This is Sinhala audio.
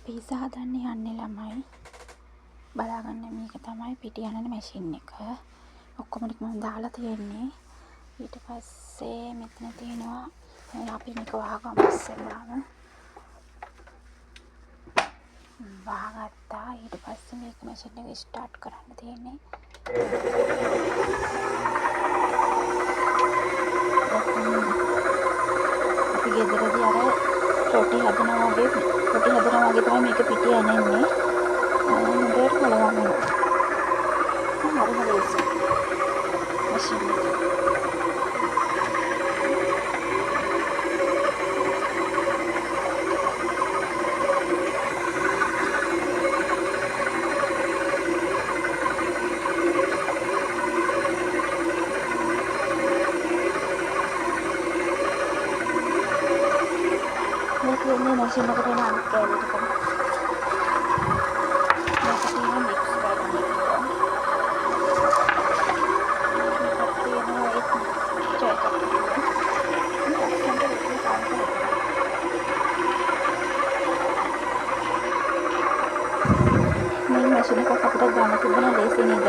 පීසා හදන්න යන්නේ ළමයි. බලාගන්න මේක තමයි පිටි අනන මැෂින් එක. ඔක්කොම ටික මම දාලා තියෙන්නේ. ඊට පස්සේ මෙතන තියෙනවා අපි මේක වහගමු ඉස්සෙල්ලාම. වහගත්තා. ඊට පස්සේ මේක මැෂින් එක ස්ටාර්ට් කරන්න තියෙන්නේ. අපි ගෙදරදී අර රොටි හදනවා වගේ තමයි මේක පිටි අනන්නේ. හොඳට කලවම් වෙනවා. හරිම ලේසියි මැෂින් එක. මේක මේ මැෂින් එකට එන අනිත් කෑලි ටික. මේක තියෙන මික්ස් කරන්න එක. මේ මැෂින් එකක් අපිට ගන්න තිබුණා ලේසි නේද?